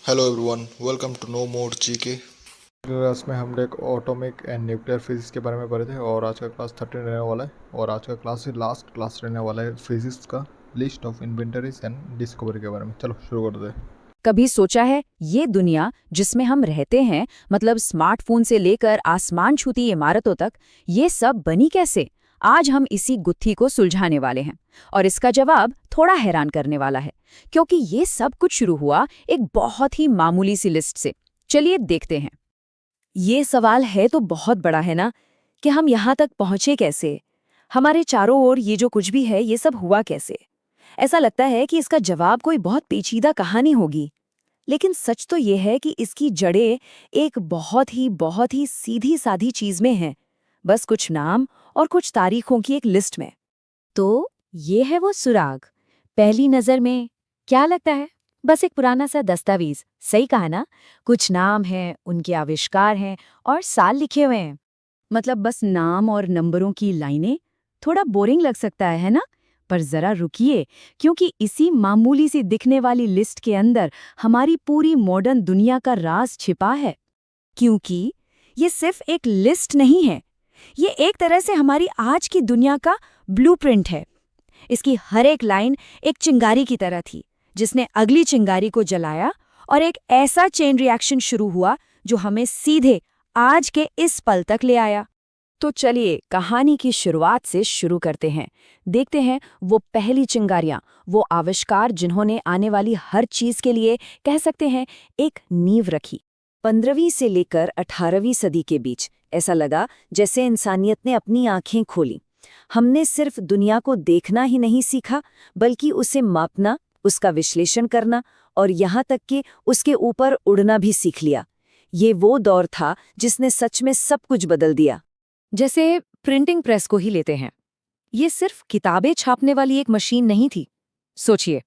Hello everyone, welcome to no more GK. Class में हम लोग एटॉमिक एंड न्यूक्लियर फिजिक्स के बारे में पढ़े थे और आज का क्लास 13 रहने वाला है और आज का क्लास ही लास्ट क्लास रहने वाला है फिजिक्स का list of inventories and discovery के बारे में। चलो शुरू करते हैं। कभी सोचा है ये दुनिया जिसमें हम रहते हैं, मतलब स्मार्टफोन से लेकर आसमान छूती इमारतों तक, ये सब बनी कैसे? आज हम इसी गुत्थी को सुलझाने वाले हैं और इसका जवाब थोड़ा हैरान करने वाला है, क्योंकि ये सब कुछ शुरू हुआ एक बहुत ही मामूली सी लिस्ट से। चलिए देखते हैं। ये सवाल है तो बहुत बड़ा है ना, कि हम यहाँ तक पहुँचे कैसे? हमारे चारों ओर ये जो कुछ भी है, ये सब हुआ कैसे? ऐसा लगता है कि इसका जवाब कोई बहुत पेचीदा कहानी होगी, लेकिन सच तो ये है कि इसकी जड़ें एक बहुत ही सीधी साधी चीज में हैं, बस कुछ नाम और कुछ तारीखों की एक लिस्ट में। तो ये है वो सुराग। पहली नजर में क्या लगता है? बस एक पुराना सा दस्तावेज, सही कहा ना? कुछ नाम हैं, उनके आविष्कार हैं और साल लिखे हुए हैं। मतलब बस नाम और नंबरों की लाइनें। थोड़ा बोरिंग लग सकता है ना? पर जरा रुकिए, क्योंकि इसी मामूली सी दिखने वाली लिस्ट के अंदर हमारी पूरी मॉडर्न दुनिया का राज छिपा है। क्योंकि ये सिर्फ एक लिस्ट नहीं है, ये एक तरह से हमारी आज की दुनिया का ब्लूप्रिंट है। इसकी हर एक लाइन एक चिंगारी की तरह थी, जिसने अगली चिंगारी को जलाया और एक ऐसा चेन रिएक्शन शुरू हुआ जो हमें सीधे आज के इस पल तक ले आया। तो चलिए कहानी की शुरुआत से शुरू करते हैं। देखते हैं वो पहली चिंगारियां, वो आविष्कार जिन्होंने आने वाली हर चीज के लिए, कह सकते हैं, एक नींव रखी। 15वीं से लेकर 18वीं सदी के बीच ऐसा लगा जैसे इंसानियत ने अपनी आंखें खोली। हमने सिर्फ दुनिया को देखना ही नहीं सीखा, बल्कि उसे मापना, उसका विश्लेषण करना और यहाँ तक कि उसके ऊपर उड़ना भी सीख लिया। ये वो दौर था जिसने सच में सब कुछ बदल दिया। जैसे प्रिंटिंग प्रेस को ही लेते हैं। ये सिर्फ किताबें छापने वाली एक मशीन नहीं थी। सोचिए,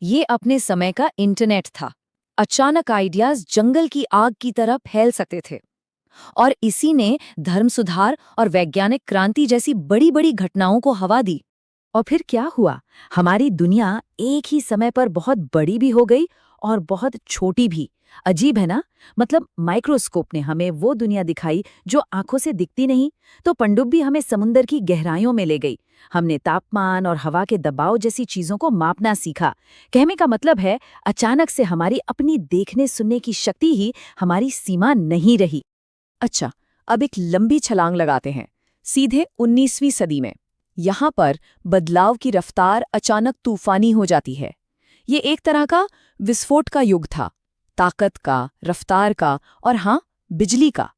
ये अपने समय का इंटरनेट था। अचानक आइडियाज जंगल की आग की तरह फैल सकते थे और इसी ने धर्म सुधार और वैज्ञानिक क्रांति जैसी बड़ी बड़ी घटनाओं को हवा दी। और फिर क्या हुआ? हमारी दुनिया एक ही समय पर बहुत बड़ी भी हो गई और बहुत छोटी भी। अजीब है ना? मतलब माइक्रोस्कोप ने हमें वो दुनिया दिखाई जो आंखों से दिखती नहीं, तो पनडुब्बी हमें समुंदर की गहराइयों में ले गई। हमने तापमान और हवा के दबाव जैसी चीजों को मापना सीखा। कहने का मतलब है, अचानक से हमारी अपनी देखने सुनने की शक्ति ही हमारी सीमा नहीं रही। अच्छा, अब एक लंबी छलांग लगाते हैं, सीधे 19वीं सदी में। यहाँ पर बदलाव की रफ्तार अचानक तूफानी हो जाती है। ये एक तरह का विस्फोट का युग था, ताकत का, रफ्तार का और हाँ, बिजली का।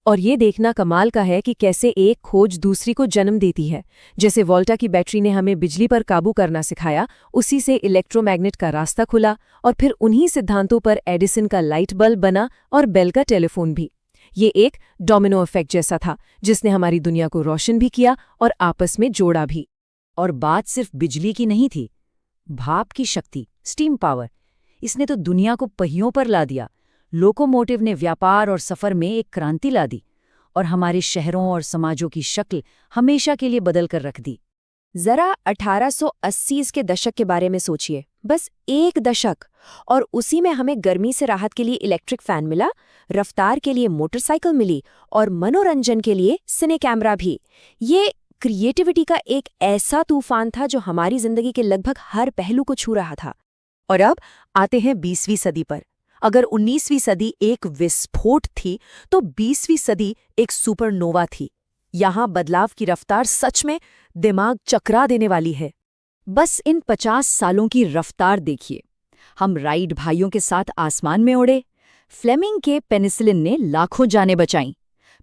और ये देखना कमाल का है कि कैसे एक खोज दूसरी को जन्म देती है। जैसे वोल्टा की बैटरी ने हमें बिजली पर काबू करना सिखाया, उसी से इलेक्ट्रोमैग्नेट का रास्ता खुला और फिर उन्हीं सिद्धांतों पर एडिसन का लाइट बल्ब बना और बेल का टेलीफोन भी। ये एक डोमिनो इफेक्ट जैसा था, जिसने हमारी दुनिया को रोशन भी किया और आपस में जोड़ा भी। और बात सिर्फ बिजली की नहीं थी। भाप की शक्ति, स्टीम पावर, इसने तो दुनिया को पहियों पर ला दिया। लोकोमोटिव ने व्यापार और सफर में एक क्रांति ला दी और हमारे शहरों और समाजों की शक्ल हमेशा के लिए बदल कर रख दी। जरा 1880 के दशक के बारे में सोचिए, बस एक दशक, और उसी में हमें गर्मी से राहत के लिए इलेक्ट्रिक फैन मिला, रफ्तार के लिए मोटरसाइकिल मिली और मनोरंजन के लिए सिने कैमरा भी। ये क्रिएटिविटी का एक ऐसा तूफान था जो हमारी जिंदगी के लगभग हर पहलू को छू रहा था। और अब आते हैं 20वीं सदी पर। अगर 19वीं सदी एक विस्फोट थी, तो 20वीं सदी एक सुपरनोवा थी। यहाँ बदलाव की रफ्तार सच में दिमाग चकरा देने वाली है। बस इन 50 सालों की रफ्तार देखिए। हम राइट भाइयों के साथ आसमान में उड़े, फ्लेमिंग के पेनिसिलिन ने लाखों जानें बचाईं,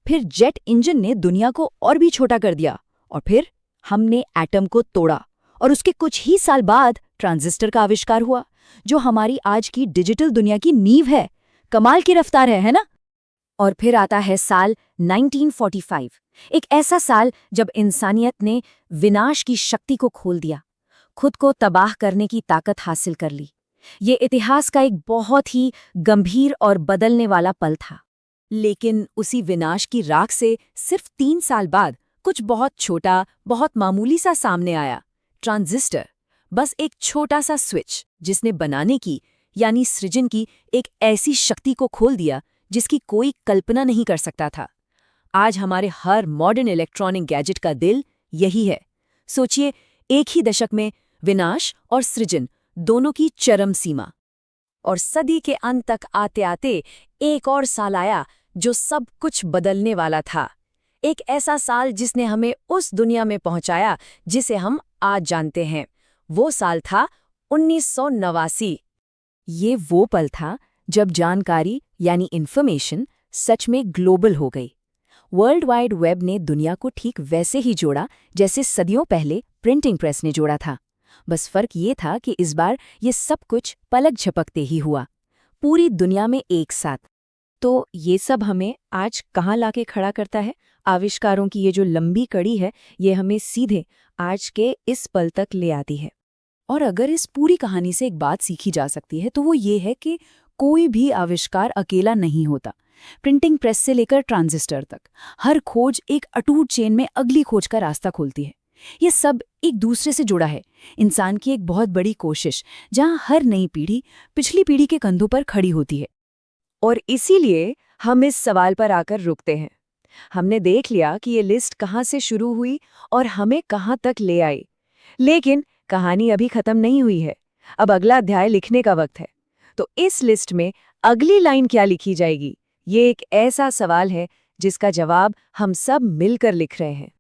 फिर जेट इंजन ने दुनिया को और भी छोटा कर दिया, और फिर हमने एटम को तोड़ा और उसके कुछ ही साल बाद ट्रांजिस्टर का आविष्कार हुआ, जो हमारी आज की डिजिटल दुनिया की नींव है। कमाल की रफ्तार है ना? और फिर आता है साल 1945, एक ऐसा साल जब इंसानियत ने विनाश की शक्ति को खोल दिया, खुद को तबाह करने की ताकत हासिल कर ली। ये इतिहास का एक बहुत ही गंभीर और बदलने वाला पल था। लेकिन उसी विनाश की राख से सिर्फ 3 साल बाद कुछ बहुत छोटा, बहुत मामूली सा सामने आया, ट्रांजिस्टर। बस एक छोटा सा स्विच, जिसने बनाने की, यानी सृजन की एक ऐसी शक्ति को खोल दिया जिसकी कोई कल्पना नहीं कर सकता था। आज हमारे हर मॉडर्न इलेक्ट्रॉनिक गैजेट का दिल यही है। सोचिए, एक ही दशक में विनाश और सृजन दोनों की चरम सीमा। और सदी के अंत तक आते आते एक और साल आया जो सब कुछ बदलने वाला था। एक ऐसा साल जिसने हमें उस दुनिया में पहुंचाया जिसे हम आज जानते हैं। वो साल था 1989। ये वो पल था जब जानकारी यानी इन्फॉर्मेशन सच में ग्लोबल हो गई। वर्ल्ड वाइड वेब ने दुनिया को ठीक वैसे ही जोड़ा जैसे सदियों पहले प्रिंटिंग प्रेस ने जोड़ा था। बस फर्क ये था कि इस बार ये सब कुछ पलक झपकते ही हुआ, पूरी दुनिया में एक साथ। तो ये सब हमें आज कहाँ लाके खड़ा करता है? आविष्कारों की ये जो लंबी कड़ी है, ये हमें सीधे आज के इस पल तक ले आती है। और अगर इस पूरी कहानी से एक बात सीखी जा सकती है तो वो ये है कि कोई भी आविष्कार अकेला नहीं होता। प्रिंटिंग प्रेस से लेकर ट्रांजिस्टर तक हर खोज एक अटूट चेन में अगली खोज का रास्ता खोलती है। ये सब एक दूसरे से जुड़ा है, इंसान की एक बहुत बड़ी कोशिश, जहां हर नई पीढ़ी पिछली पीढ़ी के कंधों पर खड़ी होती है। और इसीलिए हम इस सवाल पर आकर रुकते हैं। हमने देख लिया कि ये लिस्ट कहाँ से शुरू हुई और हमें कहाँ तक ले आई, लेकिन कहानी अभी खत्म नहीं हुई है। अब अगला अध्याय लिखने का वक्त है। तो इस लिस्ट में अगली लाइन क्या लिखी जाएगी? ये एक ऐसा सवाल है जिसका जवाब हम सब मिलकर लिख रहे हैं।